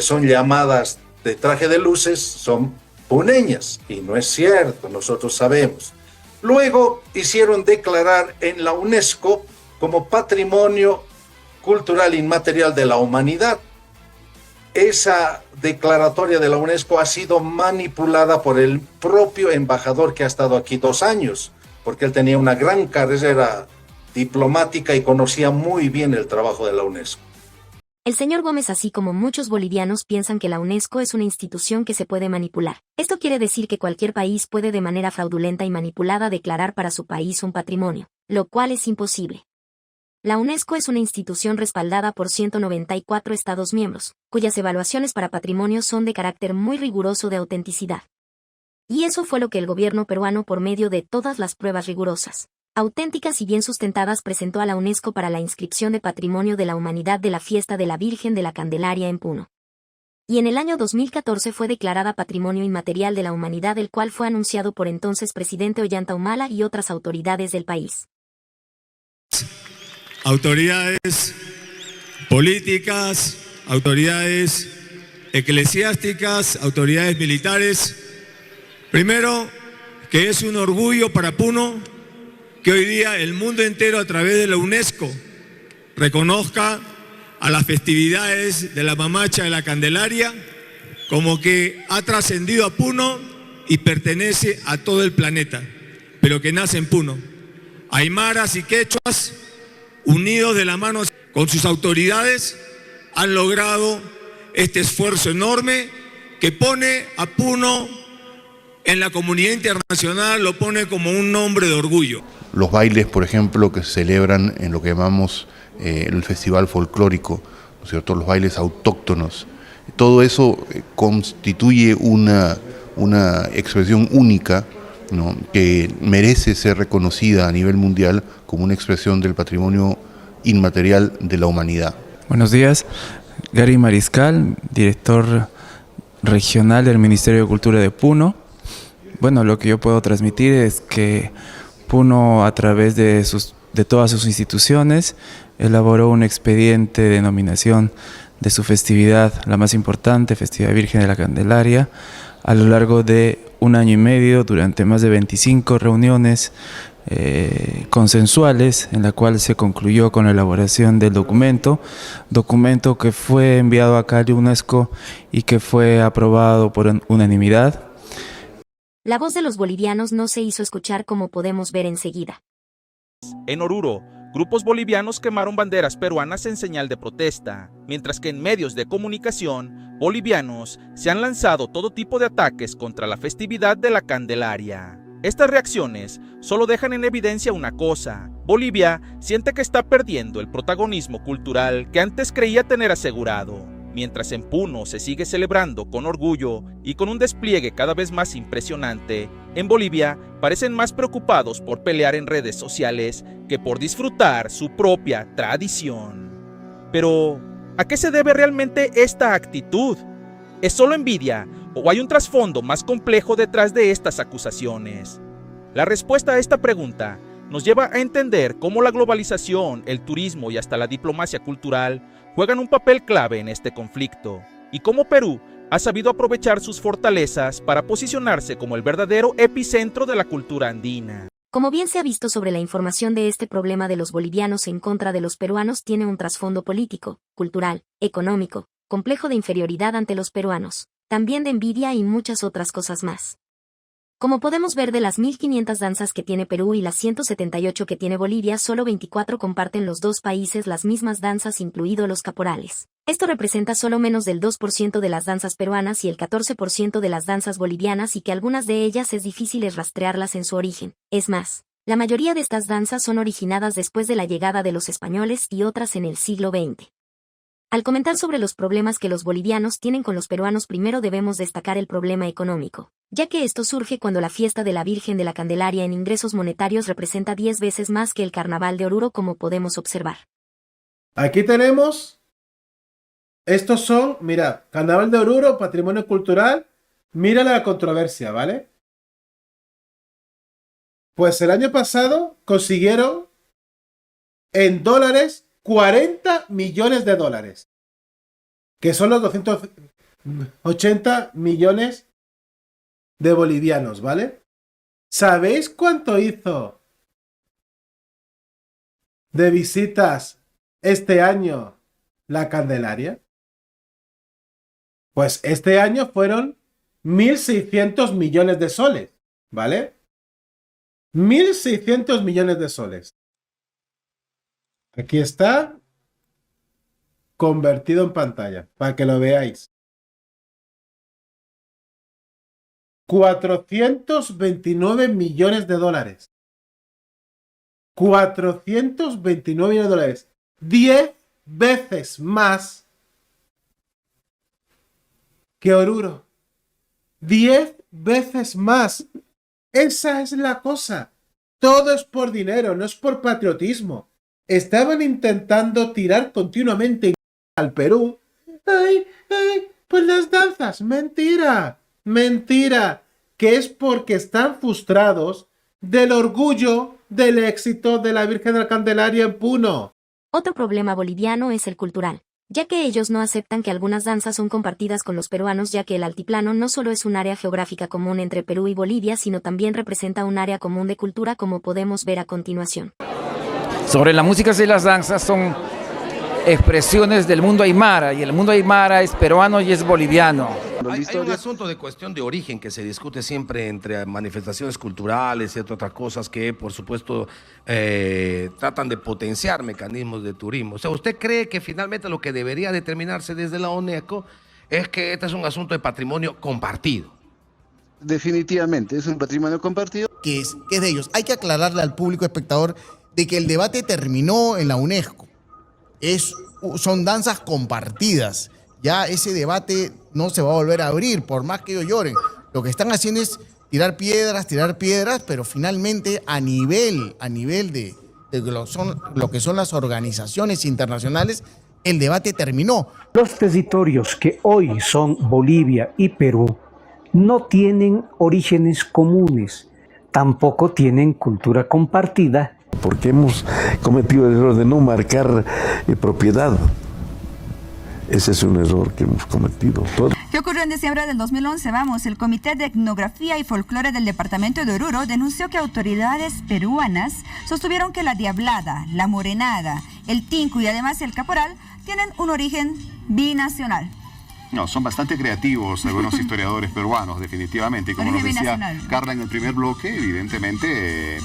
son llamadas de traje de luces son puneñas, y no es cierto, nosotros sabemos. Luego hicieron declarar en la UNESCO como Patrimonio Cultural Inmaterial de la Humanidad. Esa declaratoria de la UNESCO ha sido manipulada por el propio embajador que ha estado aquí 2 años, porque él tenía una gran carrera diplomática y conocía muy bien el trabajo de la UNESCO. El señor Gómez, así como muchos bolivianos, piensan que la UNESCO es una institución que se puede manipular. Esto quiere decir que cualquier país puede de manera fraudulenta y manipulada declarar para su país un patrimonio, lo cual es imposible. La UNESCO es una institución respaldada por 194 Estados miembros, cuyas evaluaciones para patrimonio son de carácter muy riguroso de autenticidad. Y eso fue lo que el gobierno peruano, por medio de todas las pruebas rigurosas, auténticas y bien sustentadas, presentó a la UNESCO para la inscripción de Patrimonio de la Humanidad de la Fiesta de la Virgen de la Candelaria en Puno. Y en el año 2014 fue declarada Patrimonio Inmaterial de la Humanidad, el cual fue anunciado por entonces presidente Ollanta Humala y otras autoridades del país. Autoridades políticas, autoridades eclesiásticas, autoridades militares. Primero, que es un orgullo para Puno que hoy día el mundo entero, a través de la UNESCO, reconozca a las festividades de la Mamacha de la Candelaria como que ha trascendido a Puno y pertenece a todo el planeta, pero que nace en Puno. Aymaras y quechuas unidos de la mano con sus autoridades, han logrado este esfuerzo enorme que pone a Puno en la comunidad internacional, lo pone como un nombre de orgullo. Los bailes, por ejemplo, que se celebran en lo que llamamos el festival folclórico, ¿no es cierto?, los bailes autóctonos, todo eso constituye una expresión única, ¿no?, que merece ser reconocida a nivel mundial como una expresión del patrimonio inmaterial de la humanidad. Buenos días, Gary Mariscal, director regional del Ministerio de Cultura de Puno. Bueno, lo que yo puedo transmitir es que Puno, a través de todas sus instituciones, elaboró un expediente de denominación de su festividad, la más importante, Festividad Virgen de la Candelaria, a lo largo de 1 año y medio, durante más de 25 reuniones consensuales, en la cual se concluyó con la elaboración del documento que fue enviado acá a UNESCO y que fue aprobado por unanimidad. La voz de los bolivianos no se hizo escuchar, como podemos ver enseguida. En Oruro, grupos bolivianos quemaron banderas peruanas en señal de protesta, mientras que en medios de comunicación bolivianos se han lanzado todo tipo de ataques contra la festividad de la Candelaria. Estas reacciones solo dejan en evidencia una cosa: Bolivia siente que está perdiendo el protagonismo cultural que antes creía tener asegurado. Mientras en Puno se sigue celebrando con orgullo y con un despliegue cada vez más impresionante, en Bolivia parecen más preocupados por pelear en redes sociales que por disfrutar su propia tradición. Pero, ¿a qué se debe realmente esta actitud? ¿Es solo envidia o hay un trasfondo más complejo detrás de estas acusaciones? La respuesta a esta pregunta nos lleva a entender cómo la globalización, el turismo y hasta la diplomacia cultural juegan un papel clave en este conflicto, y cómo Perú ha sabido aprovechar sus fortalezas para posicionarse como el verdadero epicentro de la cultura andina. Como bien se ha visto, sobre la información de este problema de los bolivianos en contra de los peruanos tiene un trasfondo político, cultural, económico, complejo de inferioridad ante los peruanos, también de envidia y muchas otras cosas más. Como podemos ver, de las 1500 danzas que tiene Perú y las 178 que tiene Bolivia, solo 24 comparten los dos países las mismas danzas, incluidos los caporales. Esto representa solo menos del 2% de las danzas peruanas y el 14% de las danzas bolivianas, y que algunas de ellas es difícil rastrearlas en su origen. Es más, la mayoría de estas danzas son originadas después de la llegada de los españoles y otras en el siglo XX. Al comentar sobre los problemas que los bolivianos tienen con los peruanos, primero debemos destacar el problema económico, ya que esto surge cuando la fiesta de la Virgen de la Candelaria en ingresos monetarios representa 10 veces más que el Carnaval de Oruro, como podemos observar. Aquí tenemos, estos son, mira, Carnaval de Oruro, patrimonio cultural, mira la controversia, ¿vale? Pues el año pasado consiguieron en dólares 40 millones de dólares, que son los 280 millones de bolivianos, ¿vale? ¿Sabéis cuánto hizo de visitas este año la Candelaria? Pues este año fueron 1.600 millones de soles, ¿vale? 1.600 millones de soles. Aquí está convertido en pantalla, para que lo veáis. 429 millones de dólares. 429 millones de dólares. 10 veces más que Oruro. 10 veces más. Esa es la cosa. Todo es por dinero, no es por patriotismo. Estaban intentando tirar continuamente al Perú. ¡Ay, ay! Pues las danzas. Mentira. Mentira. Que es porque están frustrados del orgullo del éxito de la Virgen de la Candelaria en Puno. Otro problema boliviano es el cultural, ya que ellos no aceptan que algunas danzas son compartidas con los peruanos, ya que el altiplano no solo es un área geográfica común entre Perú y Bolivia, sino también representa un área común de cultura, como podemos ver a continuación. Sobre la música y las danzas son expresiones del mundo aymara, y el mundo aymara es peruano y es boliviano. Hay un asunto de cuestión de origen que se discute siempre entre manifestaciones culturales y otras cosas que, por supuesto, tratan de potenciar mecanismos de turismo. O sea, ¿usted cree que finalmente lo que debería determinarse desde la UNESCO es que este es un asunto de patrimonio compartido? Definitivamente, es un patrimonio compartido. Que es de ellos. Hay que aclararle al público espectador de que el debate terminó en la UNESCO. Son danzas compartidas. Ya ese debate no se va a volver a abrir, por más que ellos lloren. Lo que están haciendo es tirar piedras, pero finalmente a nivel de lo que son las organizaciones internacionales, el debate terminó. Los territorios que hoy son Bolivia y Perú no tienen orígenes comunes, tampoco tienen cultura compartida. Porque hemos cometido el error de no marcar propiedad. Ese es un error que hemos cometido. ¿Qué ocurrió en diciembre del 2011? El Comité de Etnografía y Folclore del Departamento de Oruro denunció que autoridades peruanas sostuvieron que la diablada, la morenada, el tinku y además el caporal tienen un origen binacional. No, son bastante creativos algunos historiadores peruanos, definitivamente. Y como nos decía Carla en el primer bloque, evidentemente,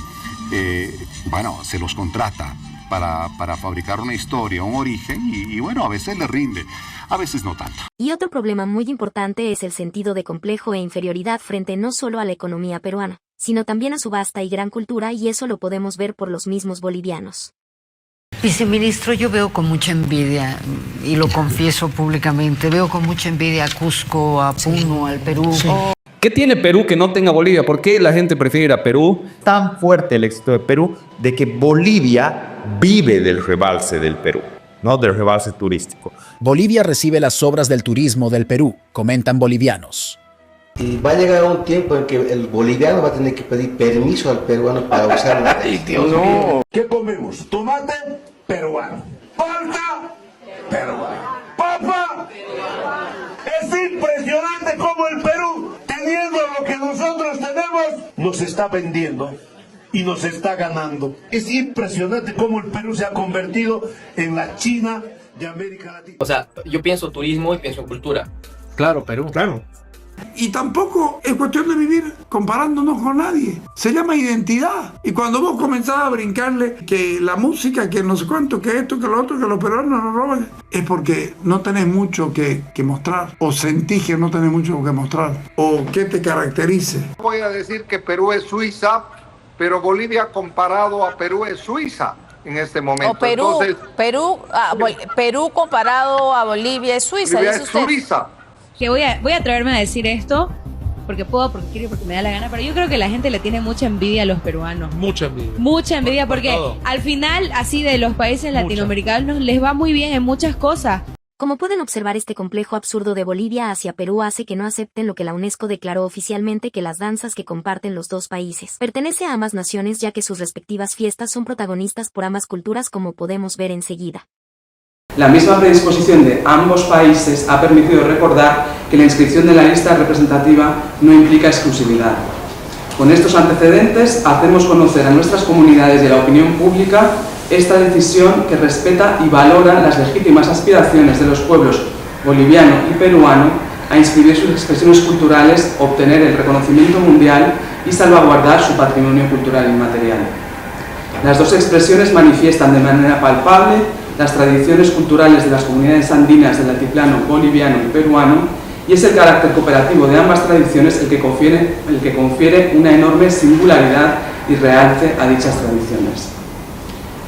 se los contrata para fabricar una historia, un origen, y a veces le rinde, a veces no tanto. Y otro problema muy importante es el sentido de complejo e inferioridad frente no solo a la economía peruana, sino también a su vasta y gran cultura, y eso lo podemos ver por los mismos bolivianos. Viceministro, yo veo con mucha envidia, y lo confieso públicamente, veo con mucha envidia a Cusco, a Puno, al Perú. Sí. ¿Qué tiene Perú que no tenga Bolivia? ¿Por qué la gente prefiere ir a Perú? Tan fuerte el éxito de Perú de que Bolivia vive del rebalse del Perú, no del rebalse turístico. Bolivia recibe las obras del turismo del Perú, comentan bolivianos. Y va a llegar un tiempo en que el boliviano va a tener que pedir permiso al peruano para usarla. ¡Ay, Dios mío! ¿Qué comemos? Tomate peruano. Palta peruano. Papa. Es impresionante cómo el Perú, teniendo lo que nosotros tenemos, nos está vendiendo y nos está ganando. Es impresionante cómo el Perú se ha convertido en la China de América Latina. O sea, yo pienso turismo y pienso en cultura. Claro, Perú. Claro. Y tampoco es cuestión de vivir comparándonos con nadie. Se llama identidad. Y cuando vos comenzás a brincarle que la música, que no sé cuánto, que esto, que lo otro, que los peruanos nos roban, es porque no tenés mucho que mostrar. O sentís que no tenés mucho que mostrar. O que te caracterice. Voy a decir que Perú es Suiza, pero Bolivia comparado a Perú es Suiza en este momento. O Perú, entonces, Perú comparado a Bolivia es Suiza. Bolivia es Suiza. Que voy a atreverme a decir esto, porque puedo, porque quiero, porque me da la gana, pero yo creo que la gente le tiene mucha envidia a los peruanos. Mucha envidia. Mucha envidia, porque al final, así de los países latinoamericanos, les va muy bien en muchas cosas. Como pueden observar, este complejo absurdo de Bolivia hacia Perú hace que no acepten lo que la UNESCO declaró oficialmente, que las danzas que comparten los dos países pertenece a ambas naciones, ya que sus respectivas fiestas son protagonistas por ambas culturas, como podemos ver enseguida. La misma predisposición de ambos países ha permitido recordar que la inscripción de la lista representativa no implica exclusividad. Con estos antecedentes hacemos conocer a nuestras comunidades y a la opinión pública esta decisión que respeta y valora las legítimas aspiraciones de los pueblos boliviano y peruano a inscribir sus expresiones culturales, obtener el reconocimiento mundial y salvaguardar su patrimonio cultural inmaterial. Las dos expresiones manifiestan de manera palpable las tradiciones culturales de las comunidades andinas del altiplano boliviano y peruano, y es el carácter cooperativo de ambas tradiciones el que confiere una enorme singularidad y realce a dichas tradiciones.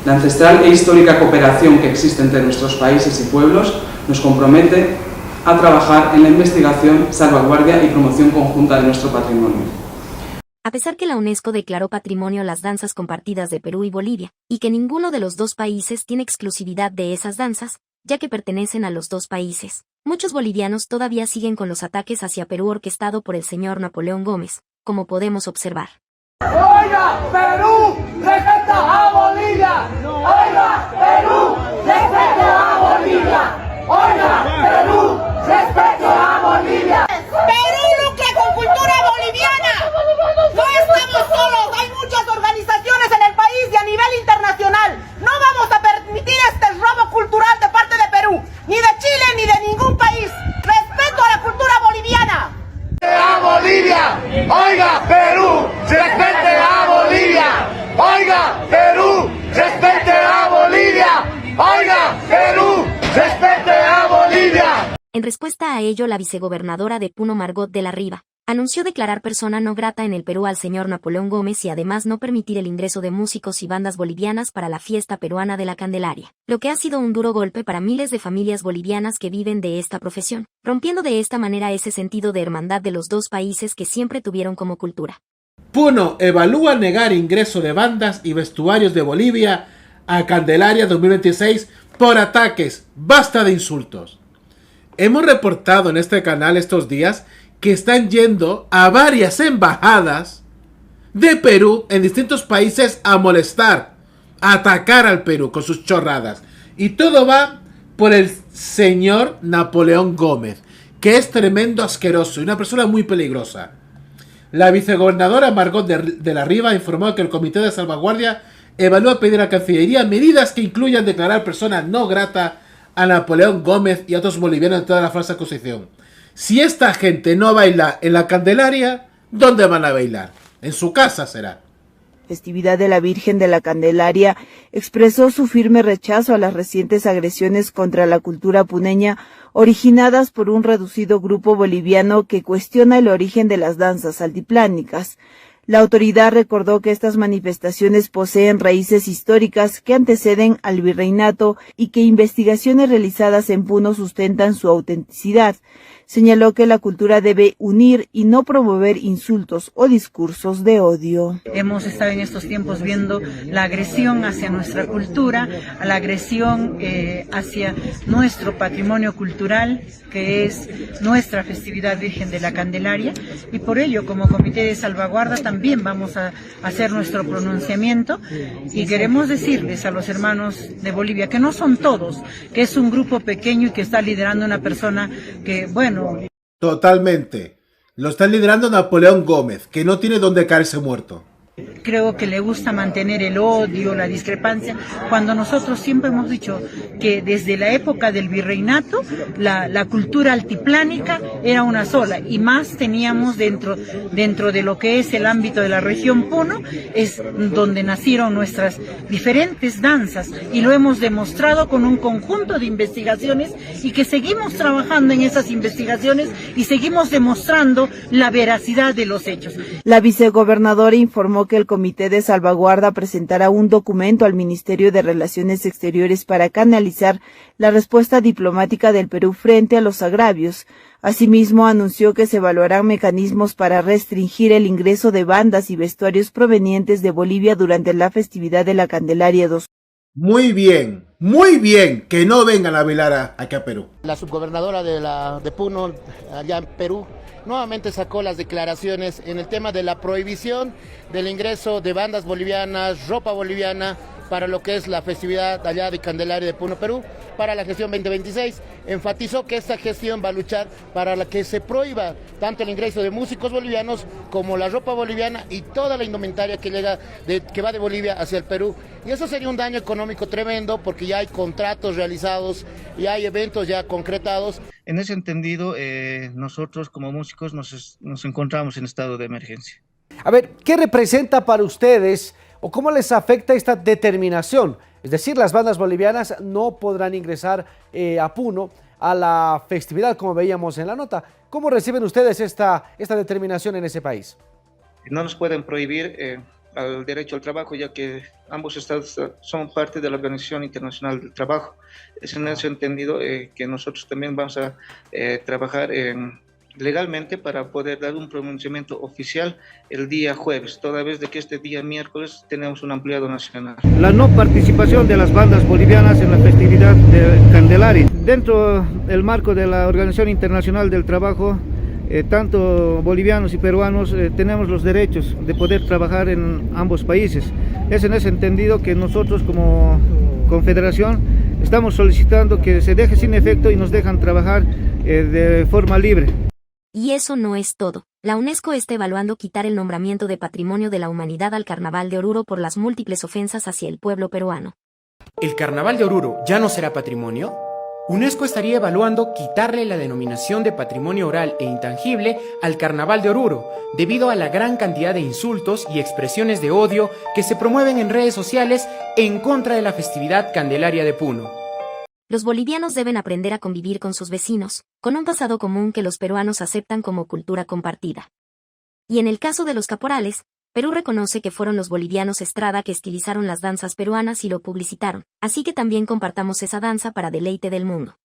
La ancestral e histórica cooperación que existe entre nuestros países y pueblos nos compromete a trabajar en la investigación, salvaguardia y promoción conjunta de nuestro patrimonio. A pesar que la UNESCO declaró patrimonio las danzas compartidas de Perú y Bolivia, y que ninguno de los dos países tiene exclusividad de esas danzas, ya que pertenecen a los dos países, muchos bolivianos todavía siguen con los ataques hacia Perú orquestado por el señor Napoleón Gómez, como podemos observar. ¡Oiga, Perú! ¡Respeta a Bolivia! ¡Oiga, Perú! ¡Respeta a Bolivia! ¡Oiga, Perú! ¡Respeta a Bolivia! ¡Perú lucra con cultura boliviana! ¡No estamos solos! ¡Hay muchas organizaciones en el país y a nivel internacional! ¡No vamos a permitir este robo cultural de parte de Perú! ¡Ni de Chile, ni de ningún país! ¡Respeto a la cultura boliviana! En respuesta a ello, la vicegobernadora de Puno, Margot de la Riva, anunció declarar persona no grata en el Perú al señor Napoleón Gómez y además no permitir el ingreso de músicos y bandas bolivianas para la fiesta peruana de la Candelaria, lo que ha sido un duro golpe para miles de familias bolivianas que viven de esta profesión, rompiendo de esta manera ese sentido de hermandad de los dos países que siempre tuvieron como cultura. Puno evalúa negar ingreso de bandas y vestuarios de Bolivia a Candelaria 2026 por ataques. Basta de insultos. Hemos reportado en este canal estos días que están yendo a varias embajadas de Perú en distintos países a molestar, a atacar al Perú con sus chorradas. Y todo va por el señor Napoleón Gómez, que es tremendo asqueroso y una persona muy peligrosa. La vicegobernadora Margot de la Riva informó que el Comité de Salvaguardia evalúa pedir a la Cancillería medidas que incluyan declarar persona no grata a Napoleón Gómez y a otros bolivianos de toda la falsa acusación. Si esta gente no baila en la Candelaria, ¿dónde van a bailar? En su casa será. Festividad de la Virgen de la Candelaria expresó su firme rechazo a las recientes agresiones contra la cultura puneña originadas por un reducido grupo boliviano que cuestiona el origen de las danzas altiplánicas. La autoridad recordó que estas manifestaciones poseen raíces históricas que anteceden al virreinato y que investigaciones realizadas en Puno sustentan su autenticidad. Señaló que la cultura debe unir y no promover insultos o discursos de odio. Hemos estado en estos tiempos viendo la agresión hacia nuestra cultura, la agresión hacia nuestro patrimonio cultural, que es nuestra festividad Virgen de la Candelaria, y por ello, como Comité de Salvaguarda, también vamos a hacer nuestro pronunciamiento y queremos decirles a los hermanos de Bolivia que no son todos, que es un grupo pequeño y que está liderando una persona que, bueno... Totalmente. Lo está liderando Napoleón Gómez, que no tiene donde caerse muerto. Creo que le gusta mantener el odio, la discrepancia, cuando nosotros siempre hemos dicho que desde la época del virreinato la cultura altiplánica era una sola y más teníamos dentro de lo que es el ámbito de la región Puno, es donde nacieron nuestras diferentes danzas y lo hemos demostrado con un conjunto de investigaciones y que seguimos trabajando en esas investigaciones y seguimos demostrando la veracidad de los hechos. La vicegobernadora informó que el Comité de Salvaguarda presentará un documento al Ministerio de Relaciones Exteriores para canalizar la respuesta diplomática del Perú frente a los agravios. Asimismo, anunció que se evaluarán mecanismos para restringir el ingreso de bandas y vestuarios provenientes de Bolivia durante la festividad de la Candelaria 2. Muy bien, que no vengan a bailar aquí a Perú. La subgobernadora de Puno, allá en Perú, nuevamente sacó las declaraciones en el tema de la prohibición del ingreso de bandas bolivianas, ropa boliviana, para lo que es la festividad allá de Candelaria de Puno, Perú, para la gestión 2026. Enfatizó que esta gestión va a luchar para la que se prohíba tanto el ingreso de músicos bolivianos como la ropa boliviana y toda la indumentaria que va de Bolivia hacia el Perú. Y eso sería un daño económico tremendo porque ya hay contratos realizados y hay eventos ya concretados. En ese entendido, nosotros como músicos nos encontramos en estado de emergencia. A ver, ¿qué representa para ustedes o cómo les afecta esta determinación? Es decir, las bandas bolivianas no podrán ingresar a Puno a la festividad, como veíamos en la nota. ¿Cómo reciben ustedes esta determinación en ese país? No nos pueden prohibir al derecho al trabajo, ya que ambos estados son parte de la Organización Internacional del Trabajo. Es en ese entendido que nosotros también vamos a trabajar legalmente para poder dar un pronunciamiento oficial el día jueves, toda vez de que este día miércoles tenemos un ampliado nacional. La no participación de las bandas bolivianas en la festividad de Candelaria. Dentro del marco de la Organización Internacional del Trabajo, tanto bolivianos y peruanos tenemos los derechos de poder trabajar en ambos países. Es en ese entendido que nosotros como Confederación estamos solicitando que se deje sin efecto y nos dejan trabajar de forma libre. Y eso no es todo. La UNESCO está evaluando quitar el nombramiento de Patrimonio de la Humanidad al Carnaval de Oruro por las múltiples ofensas hacia el pueblo peruano. ¿El Carnaval de Oruro ya no será patrimonio? UNESCO estaría evaluando quitarle la denominación de patrimonio oral e intangible al Carnaval de Oruro, debido a la gran cantidad de insultos y expresiones de odio que se promueven en redes sociales en contra de la festividad Candelaria de Puno. Los bolivianos deben aprender a convivir con sus vecinos, con un pasado común que los peruanos aceptan como cultura compartida. Y en el caso de los caporales, Perú reconoce que fueron los bolivianos Estrada que estilizaron las danzas peruanas y lo publicitaron, así que también compartamos esa danza para deleite del mundo.